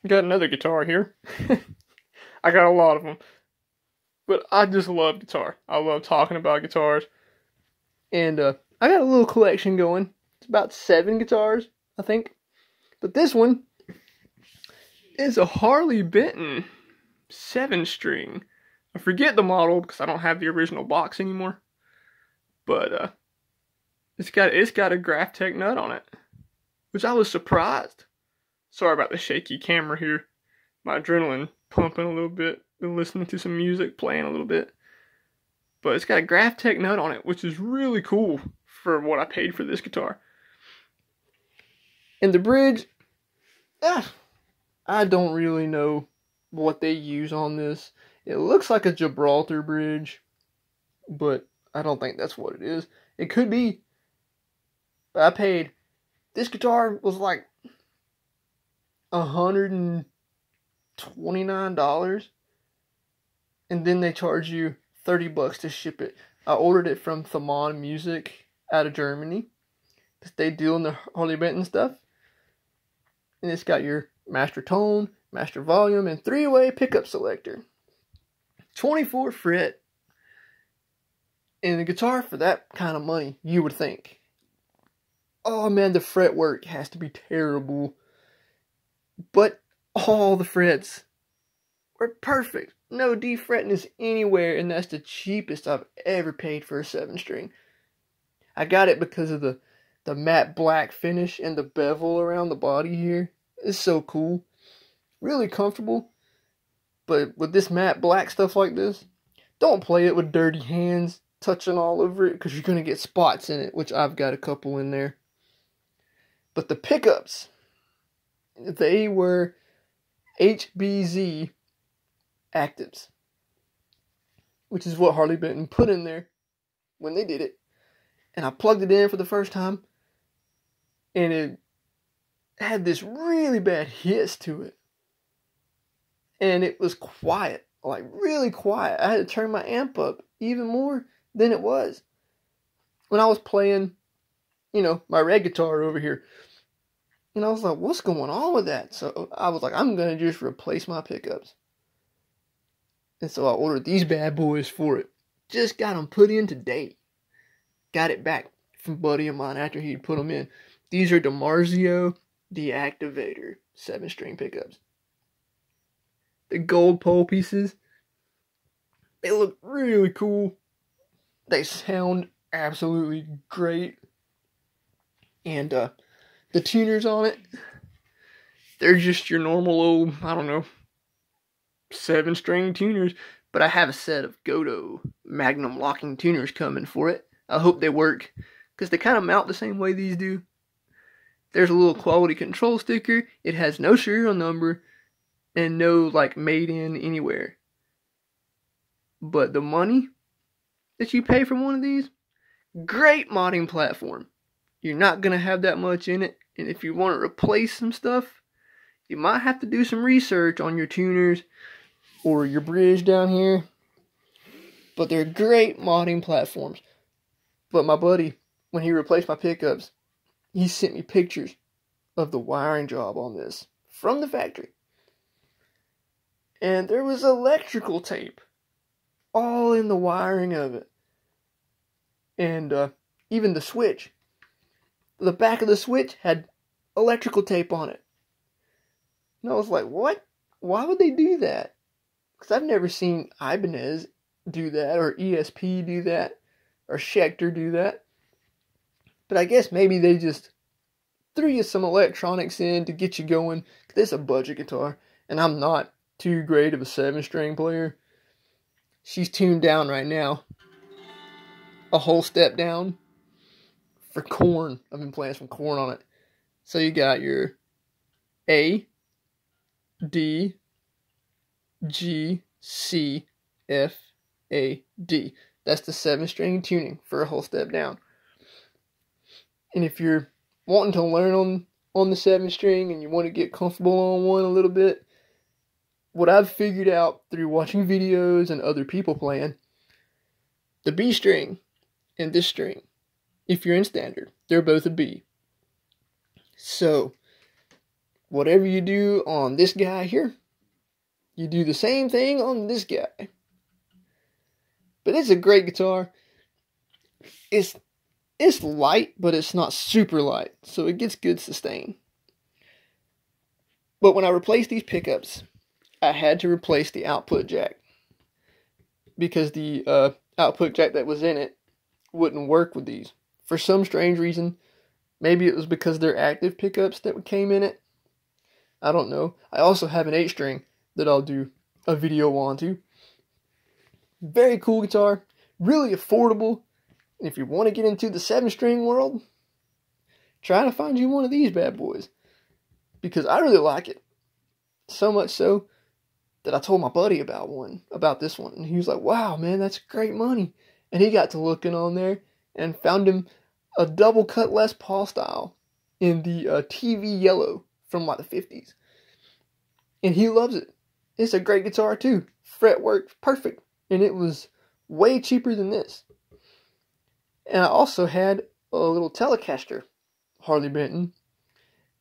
got another guitar here. I got a lot of them. But I just love guitar. I love talking about guitars. And I got a little collection going. It's about 7 guitars, I think. But this one is a Harley Benton 7-string. I forget the model because I don't have the original box anymore. But it's got a Graphtec nut on it, which I was surprised. Sorry about the shaky camera here. My adrenaline pumping a little bit. Been listening to some music, playing a little bit. But it's got a Graphtec nut on it, which is really cool for what I paid for this guitar. And the bridge, I don't really know what they use on this. It looks like a Gibraltar bridge, but I don't think that's what it is. It could be. But I paid, this guitar was like $129. And then they charge you $30 to ship it. I ordered it from Thamon Music out of Germany. They deal in the Harley Benton stuff. And it's got your master tone, master volume, and 3-way pickup selector. 24 fret. And the guitar for that kind of money, you would think. Oh man, the fretwork has to be terrible. But all the frets were perfect. No defretness anywhere, and that's the cheapest I've ever paid for a 7-string. I got it because of the matte black finish and the bevel around the body here. It's so cool. Really comfortable. But with this matte black stuff like this, don't play it with dirty hands touching all over it, because you're going to get spots in it, which I've got a couple in there. But the pickups, they were HBZ actives, which is what Harley Benton put in there when they did it. And I plugged it in for the first time, and it had this really bad hiss to it. And it was quiet, like really quiet. I had to turn my amp up even more than it was when I was playing, my red guitar over here. And I was like, what's going on with that? So I was like, I'm going to just replace my pickups. And so I ordered these bad boys for it. Just got them put in today. Got it back from a buddy of mine after he'd put them in. These are DiMarzio Deactivator 7-string pickups. The gold pole pieces, they look really cool. They sound absolutely great. And the tuners on it, they're just your normal old, 7-string tuners. But I have a set of Godo Magnum locking tuners coming for it. I hope they work, because they kind of mount the same way these do. There's a little quality control sticker. It has no serial number and no made in anywhere. But the money that you pay for one of these, great modding platform. You're not going to have that much in it. And if you want to replace some stuff, you might have to do some research on your tuners or your bridge down here. But they're great modding platforms. But my buddy, when he replaced my pickups, he sent me pictures of the wiring job on this from the factory. And there was electrical tape all in the wiring of it. And even the switch. The back of the switch had electrical tape on it. And I was like, what? Why would they do that? Because I've never seen Ibanez do that, or ESP do that, or Schecter do that. But I guess maybe they just threw you some electronics in to get you going. Because it's a budget guitar, and I'm not too great of a 7-string player. She's tuned down right now. A whole step down for Korn. I've been playing some Korn on it. So you got your A, D, G, C, F, A, D. That's the 7-string tuning for a whole step down. And if you're wanting to learn on the 7-string and you want to get comfortable on one a little bit, what I've figured out through watching videos and other people playing, the B string and this string, if you're in standard, they're both a B. So whatever you do on this guy here, you do the same thing on this guy. But it's a great guitar. It's light, but it's not super light, so it gets good sustain. But when I replaced these pickups, I had to replace the output jack, because the output jack that was in it wouldn't work with these. For some strange reason, maybe it was because they're active pickups that came in it. I don't know. I also have an 8-string that I'll do a video on too. Very cool guitar, really affordable. If you want to get into the 7-string world, try to find you one of these bad boys, because I really like it. So much so that I told my buddy about this one, and he was like, "Wow, man, that's great money." And he got to looking on there and found him a double cut Les Paul style in the TV yellow from like the 50s. And he loves it. It's a great guitar too. Fretwork perfect. And it was way cheaper than this. And I also had a little Telecaster Harley Benton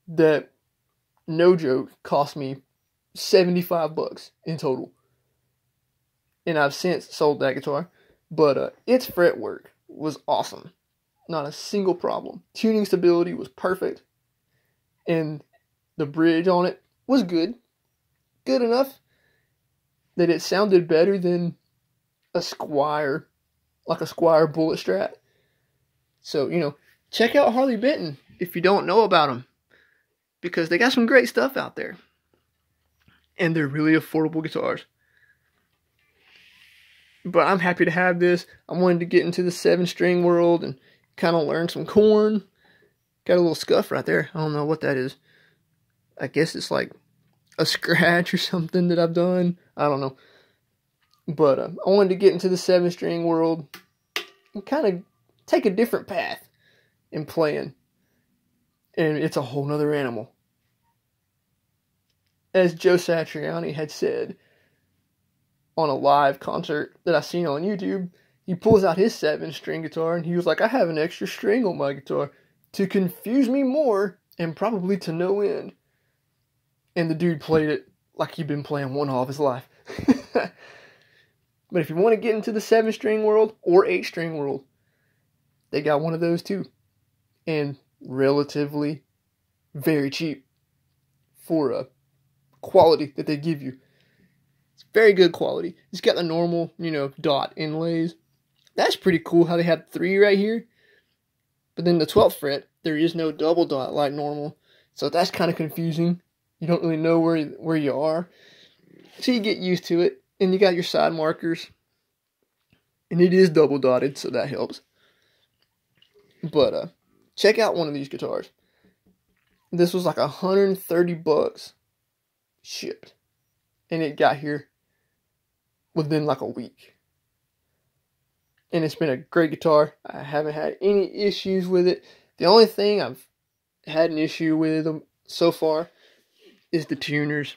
that, no joke, cost me $75 in total. And I've since sold that guitar. But its fretwork was awesome. Not a single problem. Tuning stability was perfect. And the bridge on it was good. Good enough that it sounded better than a Squier, like a Squier Bullet Strat. So, check out Harley Benton if you don't know about them, because they got some great stuff out there. And they're really affordable guitars. But I'm happy to have this. I wanted to get into the 7-string world and kind of learn some corn. Got a little scuff right there. I don't know what that is. I guess it's like a scratch or something that I've done. I don't know. But I wanted to get into the 7-string world and kind of take a different path in playing. And it's a whole nother animal. As Joe Satriani had said on a live concert that I seen on YouTube, he pulls out his 7-string guitar and he was like, "I have an extra string on my guitar to confuse me more and probably to no end." And the dude played it like he'd been playing one all of his life. But if you want to get into the 7-string world or 8-string world, they got one of those too. And relatively very cheap for a quality that they give you. It's very good quality. It's got the normal, dot inlays. That's pretty cool how they have 3 right here. But then the 12th fret, there is no double dot like normal. So that's kind of confusing. You don't really know where you are. So you get used to it. And you got your side markers. And it is double dotted, so that helps. But check out one of these guitars. This was like $130 shipped. And it got here within like a week. And it's been a great guitar. I haven't had any issues with it. The only thing I've had an issue with them so far is the tuners.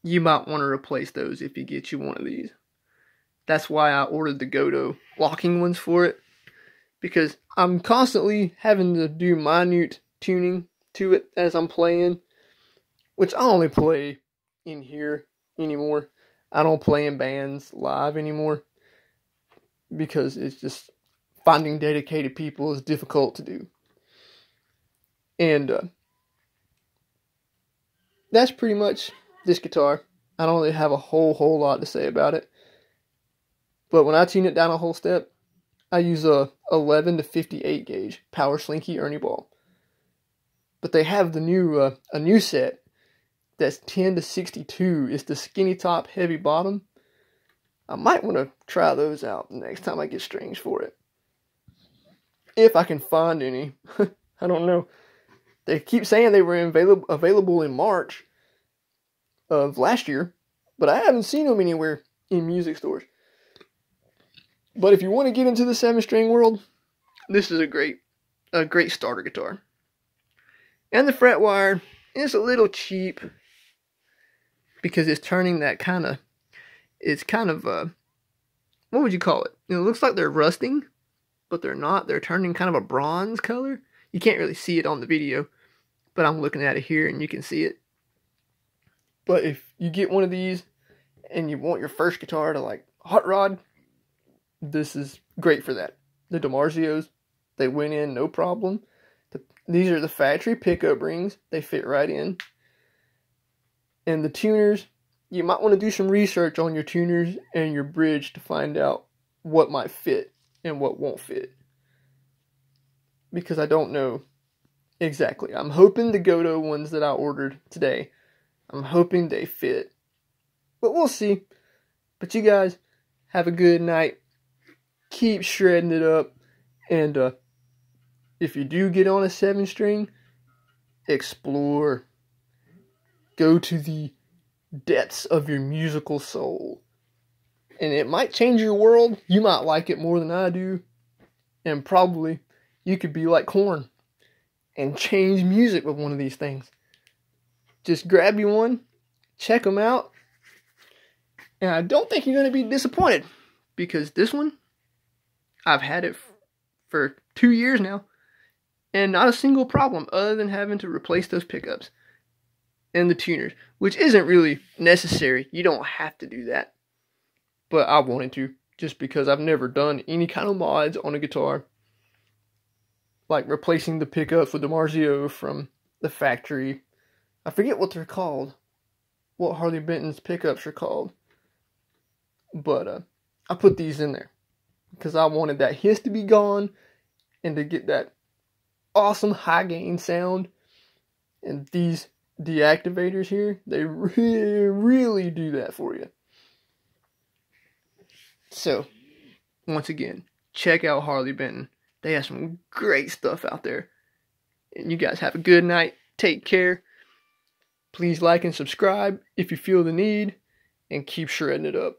You might want to replace those if you get you one of these. That's why I ordered the Godo locking ones for it. Because I'm constantly having to do minute tuning to it as I'm playing. Which I only play in here anymore. I don't play in bands live anymore. Because it's just finding dedicated people is difficult to do. And that's pretty much this guitar. I don't really have a whole lot to say about it. But when I tune it down a whole step, I use a 11 to 58 gauge Power Slinky Ernie Ball. But they have the new a new set that's 10 to 62. It's the skinny top, heavy bottom. I might want to try those out the next time I get strings for it. If I can find any. I don't know. They keep saying they were available in March of last year, but I haven't seen them anywhere in music stores. But if you want to get into the 7-string world, this is a great starter guitar. And the fret wire is a little cheap because it's turning that kind of, what would you call it? It looks like they're rusting, but they're not. They're turning kind of a bronze color. You can't really see it on the video, but I'm looking at it here and you can see it. But if you get one of these and you want your first guitar to like hot rod, this is great for that. The DiMarzios, they went in no problem. These are the factory pickup rings. They fit right in. And the tuners, you might want to do some research on your tuners and your bridge to find out what might fit and what won't fit. Because I don't know exactly. I'm hoping the Godo ones that I ordered today, I'm hoping they fit. But we'll see. But you guys, have a good night. Keep shredding it up. And if you do get on a 7-string, explore. Go to the depths of your musical soul. And it might change your world. You might like it more than I do. And probably you could be like Korn and change music with one of these things. Just grab you one, check them out, and I don't think you're going to be disappointed, because this one, I've had it for 2 years now, and not a single problem other than having to replace those pickups and the tuners, which isn't really necessary. You don't have to do that, but I wanted to, just because I've never done any kind of mods on a guitar, like replacing the pickups with the DiMarzio from the factory. I forget what they're called, what Harley Benton's pickups are called, but I put these in there because I wanted that hiss to be gone and to get that awesome high gain sound. And these deactivators here, they really do that for you. So, once again, check out Harley Benton. They have some great stuff out there. And you guys have a good night. Take care. Please like and subscribe if you feel the need. And keep shredding it up.